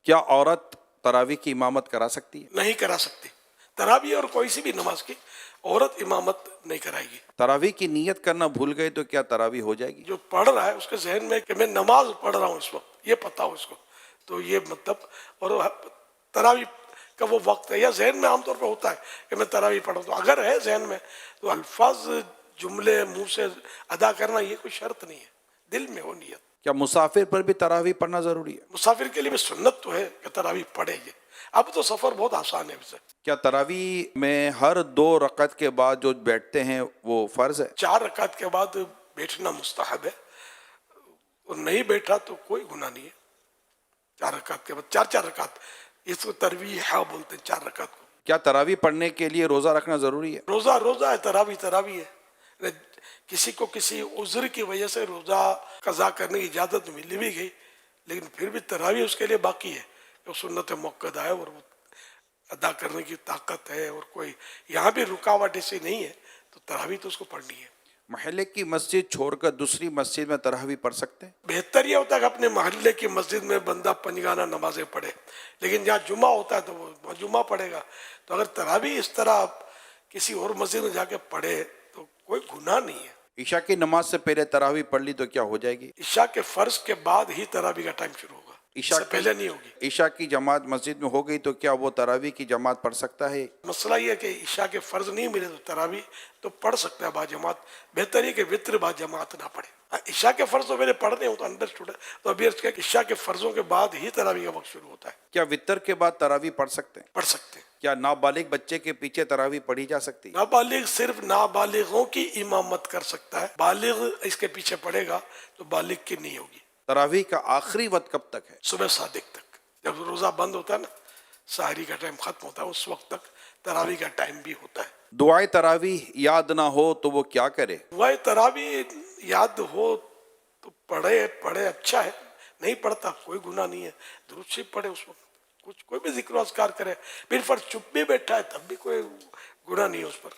کیا عورت تراویح کی امامت کرا سکتی ہے؟ نہیں کرا سکتی. تراویح اور کوئی سی بھی نماز کی عورت امامت نہیں کرائے گی. تراویح کی نیت کرنا بھول گئے تو کیا تراویح ہو جائے گی؟ جو پڑھ رہا ہے اس کے ذہن میں کہ میں نماز پڑھ رہا ہوں اس وقت، یہ پتہ ہو اس کو، تو یہ مطلب، اور تراویح کا وہ وقت ہے، یا ذہن میں عام طور پہ ہوتا ہے کہ میں تراویح پڑھوں، تو اگر ہے ذہن میں تو الفاظ جملے منہ سے ادا کرنا یہ کوئی شرط نہیں ہے، دل میں ہو نیت. کیا مسافر پر بھی تراویح پڑھنا ضروری ہے؟ مسافر کے لیے بھی سنت تو ہے کہ تراویح پڑھے گی. اب تو سفر بہت آسان ہے اسے. کیا تراویح میں ہر 2 رکعت کے بعد جو بیٹھتے ہیں وہ فرض ہے؟ 4 رکعت کے بعد بیٹھنا مستحب ہے، اور نہیں بیٹھا تو کوئی گناہ نہیں ہے. 4 رکعت کے بعد 4 رکعت، اس کو ترویح بولتے ہیں 4 رکعت کو. کیا تراویح پڑھنے کے لیے روزہ رکھنا ضروری ہے؟ روزہ ہے، تراویح ہے. کسی کو کسی عذر کی وجہ سے روزہ قضا کرنے کی اجازت ملی بھی گئی، لیکن پھر بھی تراویح اس کے لیے باقی ہے، کہ سنت موقع ہے اور وہ ادا کرنے کی طاقت ہے، اور کوئی یہاں بھی رکاوٹ ایسی نہیں ہے، تو تراویح تو اس کو پڑھنی ہے. محلے کی مسجد چھوڑ کر دوسری مسجد میں تراویح پڑھ سکتے ہیں؟ بہتر یہ ہوتا ہے کہ اپنے محلے کی مسجد میں بندہ پنجگانہ نمازیں پڑھے، لیکن جہاں جمعہ ہوتا ہے تو وہ جمعہ پڑھے گا. تو اگر تراویح اس طرح کسی اور مسجد میں جا کے پڑھے تو کوئی گناہ نہیں ہے. عشاء کی نماز سے پہلے تراویح پڑھ لی تو کیا ہو جائے گی؟ عشاء کے فرض کے بعد ہی تراویح کا ٹائم شروع ہوگا، اس سے پہلے نہیں ہوگی. عشاء کی جماعت مسجد میں ہو گئی تو کیا وہ تراویح کی جماعت پڑھ سکتا ہے؟ مسئلہ یہ ہے کہ عشاء کے فرض نہیں ملے تو تراویح تو پڑھ سکتا ہے با جماعت. بہتر یہ کہ وطر با جماعت نہ پڑھے. عشاء کے فرض تو میرے پڑھنے ہوں تو انڈرسٹوڈ ہے، تو ابھی عرض کیا کہ عشاء کے فرضوں کے بعد ہی تراویح کا وقت شروع ہوتا ہے. کیا وطر کے بعد تراویح پڑھ سکتے ہیں؟ پڑھ سکتے ہیں. کیا نابالغ بچے کے پیچھے تراویح پڑھی جا سکتی ہے؟ نابالغ صرف نابالغوں کی امامت کر سکتا ہے، بالغ اس کے پیچھے پڑھے گا تو بالغ کی نہیں ہوگی. تراویح کا آخری وقت کب تک ہے؟ صبح صادق تک، جب روزہ بند ہوتا ہے نا، سحری کا ٹائم ختم ہوتا ہے، اس وقت تک تراویح کا ٹائم بھی ہوتا ہے. دعائے تراویح یاد نہ ہو تو وہ کیا کرے؟ دعائے تراویح یاد ہو تو پڑھے اچھا ہے، نہیں پڑھتا کوئی گناہ نہیں ہے. درود شریف پڑھے اس وقت، کوئی بھی ذکر و اذکار کرے. پھر فرض چپ بھی بیٹھا ہے تب بھی کوئی گناہ نہیں ہے اس پر.